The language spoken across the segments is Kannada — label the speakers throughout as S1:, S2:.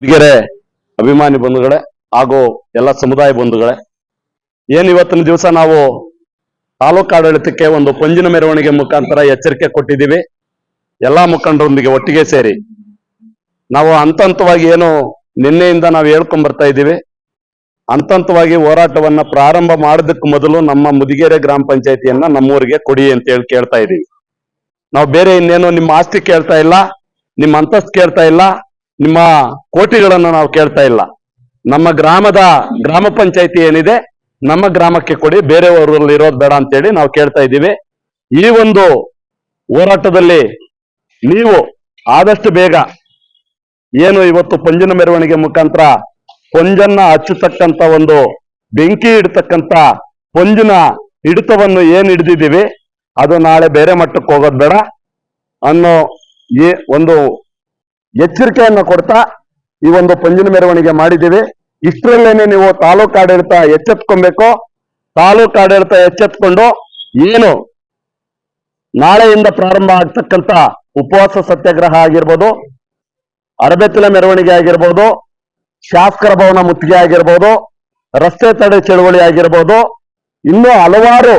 S1: ಗೆರೆ ಅಭಿಮಾನಿ ಬಂಧುಗಳೇ ಹಾಗೂ ಎಲ್ಲ ಸಮುದಾಯ ಬಂಧುಗಳೇ, ಇವತ್ತಿನ ದಿವಸ ನಾವು ತಾಲೂಕು ಆಡಳಿತಕ್ಕೆ ಒಂದು ಪಂಜಿನ ಮೆರವಣಿಗೆ ಮುಖಾಂತರ ಎಚ್ಚರಿಕೆ ಕೊಟ್ಟಿದ್ದೀವಿ. ಎಲ್ಲಾ ಮುಖಂಡರೊಂದಿಗೆ ಒಟ್ಟಿಗೆ ಸೇರಿ ನಾವು ಹಂತವಾಗಿ ನಿನ್ನೆಯಿಂದ ನಾವು ಹೇಳ್ಕೊಂಡ್ ಬರ್ತಾ ಇದ್ದೀವಿ. ಹಂತವಾಗಿ ಹೋರಾಟವನ್ನ ಪ್ರಾರಂಭ ಮಾಡೋದಕ್ಕೆ ಮೊದಲು ನಮ್ಮ ಮುದಿಗೆರೆ ಗ್ರಾಮ ಪಂಚಾಯತಿಯನ್ನ ನಮ್ಮೂರಿಗೆ ಕೊಡಿ ಅಂತ ಹೇಳಿ ಕೇಳ್ತಾ ಇದ್ದೀವಿ. ನಾವು ಬೇರೆ ಇನ್ನೇನು ನಿಮ್ಮ ಆಸ್ತಿ ಕೇಳ್ತಾ ಇಲ್ಲ, ನಿಮ್ಮ ಅಂತಸ್ತು ಕೇಳ್ತಾ ಇಲ್ಲ, ನಿಮ್ಮ ಕೋಟಿಗಳನ್ನ ನಾವು ಕೇಳ್ತಾ ಇಲ್ಲ. ನಮ್ಮ ಗ್ರಾಮ ಪಂಚಾಯತಿ ಏನಿದೆ ನಮ್ಮ ಗ್ರಾಮಕ್ಕೆ ಕೊಡಿ, ಬೇರೆ ಊರಲ್ಲಿ ಇರೋದು ಬೇಡ ಅಂತೇಳಿ ನಾವು ಕೇಳ್ತಾ ಇದ್ದೀವಿ. ಈ ಒಂದು ಹೋರಾಟದಲ್ಲಿ ನೀವು ಆದಷ್ಟು ಬೇಗ ಇವತ್ತು ಪಂಜಿನ ಮೆರವಣಿಗೆ ಮುಖಾಂತರ ಪಂಜನ್ನ ಹಚ್ಚತಕ್ಕಂತ ಒಂದು ಬೆಂಕಿ ಇಡ್ತಕ್ಕಂತ ಪಂಜಿನ ಹಿಡಿತವನ್ನು ಹಿಡಿದಿದ್ದೀವಿ, ಅದು ನಾಳೆ ಬೇರೆ ಮಟ್ಟಕ್ಕೆ ಹೋಗೋದು ಬೇಡ ಅನ್ನೋ ಒಂದು ಎಚ್ಚರಿಕೆಯನ್ನು ಕೊಡ್ತಾ ಈ ಒಂದು ಪಂಜಿನ ಮೆರವಣಿಗೆ ಮಾಡಿದ್ದೀವಿ. ಇಷ್ಟರಲ್ಲೇನೆ ನೀವು ತಾಲೂಕು ಆಡಳಿತ ಎಚ್ಚೆತ್ಕೊಬೇಕು. ತಾಲೂಕು ಆಡಳಿತ ಎಚ್ಚೆತ್ಕೊಂಡು ನಾಳೆಯಿಂದ ಪ್ರಾರಂಭ ಆಗ್ತಕ್ಕಂತ ಉಪವಾಸ ಸತ್ಯಾಗ್ರಹ ಆಗಿರ್ಬೋದು, ಅರಬೆತ್ತಲೆ ಮೆರವಣಿಗೆ ಆಗಿರ್ಬೋದು, ಶಾಸಕರ ಭವನ ಮುತ್ತಿಗೆ ಆಗಿರ್ಬೋದು, ರಸ್ತೆ ತಡೆ ಚಳವಳಿ ಆಗಿರ್ಬೋದು, ಇನ್ನೂ ಹಲವಾರು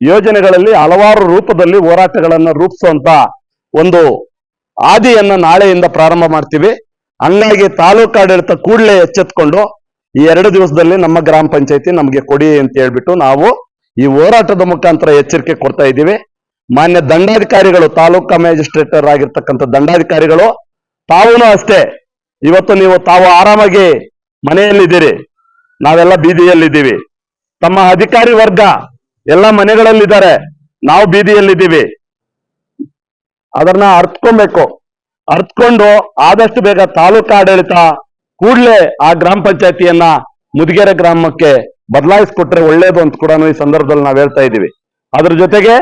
S1: ಯೋಜನೆಗಳಲ್ಲಿ ಹಲವಾರು ರೂಪದಲ್ಲಿ ಹೋರಾಟಗಳನ್ನು ರೂಪಿಸುವಂತ ಒಂದು ಆದಿಯನ್ನ ನಾಳೆಯಿಂದ ಪ್ರಾರಂಭ ಮಾಡ್ತೀವಿ. ಹಂಗಾಗಿ ತಾಲೂಕು ಆಡಳಿತ ಕೂಡಲೇ ಎಚ್ಚೆತ್ಕೊಂಡು ಈ 2 ದಿವಸದಲ್ಲಿ ನಮ್ಮ ಗ್ರಾಮ ಪಂಚಾಯತಿ ನಮಗೆ ಕೊಡಿ ಅಂತ ಹೇಳ್ಬಿಟ್ಟು ನಾವು ಈ ಹೋರಾಟದ ಮುಖಾಂತರ ಎಚ್ಚರಿಕೆ ಕೊಡ್ತಾ ಇದ್ದೀವಿ. ಮಾನ್ಯ ದಂಡಾಧಿಕಾರಿಗಳು, ತಾಲೂಕಾ ಮ್ಯಾಜಿಸ್ಟ್ರೇಟರ್ ಆಗಿರ್ತಕ್ಕಂಥ ದಂಡಾಧಿಕಾರಿಗಳು ತಾವೂ ಅಷ್ಟೇ, ಇವತ್ತು ತಾವು ಆರಾಮಾಗಿ ಮನೆಯಲ್ಲಿದ್ದೀರಿ, ನಾವೆಲ್ಲ ಬೀದಿಯಲ್ಲಿದ್ದೀವಿ. ತಮ್ಮ ಅಧಿಕಾರಿ ವರ್ಗ ಎಲ್ಲ ಮನೆಗಳಲ್ಲಿದ್ದಾರೆ, ನಾವು ಬೀದಿಯಲ್ಲಿದ್ದೀವಿ. ಅದನ್ನ ಅರ್ಥಕೊಂಡು ಆದಷ್ಟು ಬೇಗ ತಾಲೂಕು ಆಡಳಿತ ಕೂಡಲೇ ಆ ಗ್ರಾಮ ಪಂಚಾಯತಿಯನ್ನ ಮುದಿಗೆರೆ ಗ್ರಾಮಕ್ಕೆ ಬದಲಾಯಿಸಿಕೊಟ್ರೆ ಒಳ್ಳೇದು ಅಂತ ಕೂಡ ಈ ಸಂದರ್ಭದಲ್ಲಿ ನಾವು ಹೇಳ್ತಾ ಇದ್ದೀವಿ. ಅದ್ರ ಜೊತೆಗೆ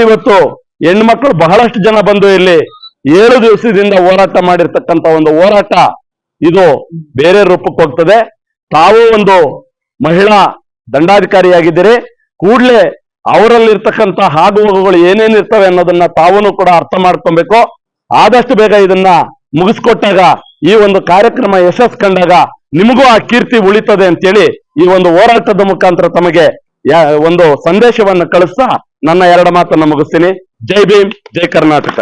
S1: ಇವತ್ತು ಹೆಣ್ಮಕ್ಳು ಬಹಳಷ್ಟು ಜನ ಬಂದು ಇಲ್ಲಿ 7 ದಿವಸದಿಂದ ಹೋರಾಟ ಮಾಡಿರ್ತಕ್ಕಂಥ ಒಂದು ಹೋರಾಟ ಇದು ಬೇರೆ ರೂಪಕ್ಕೆ ಹೋಗ್ತದೆ. ತಾವು ಒಂದು ಮಹಿಳಾ ದಂಡಾಧಿಕಾರಿಯಾಗಿದ್ದೀರಿ, ಕೂಡಲೇ ಅವರಲ್ಲಿರ್ತಕ್ಕಂಥ ಆಗುಹೋಗುಗಳು ಏನೇನಿರ್ತವೆ ಅನ್ನೋದನ್ನ ತಾವೂ ಕೂಡ ಅರ್ಥ ಮಾಡ್ಕೊಬೇಕು. ಆದಷ್ಟು ಬೇಗ ಇದನ್ನ ಮುಗಿಸ್ಕೊಟ್ಟಾಗ ಈ ಒಂದು ಕಾರ್ಯಕ್ರಮ ಯಶಸ್ಸು ಕಂಡಾಗ ನಿಮಗೂ ಆ ಕೀರ್ತಿ ಉಳಿತದೆ ಅಂತೇಳಿ ಈ ಒಂದು ಹೋರಾಟದ ಮುಖಾಂತರ ತಮಗೆ ಒಂದು ಸಂದೇಶವನ್ನು ಕಳಿಸ್ತಾ ನನ್ನ 2 ಮಾತನ್ನ ಮುಗಿಸ್ತೀನಿ. ಜೈ ಭೀಮ್, ಜೈ ಕರ್ನಾಟಕ.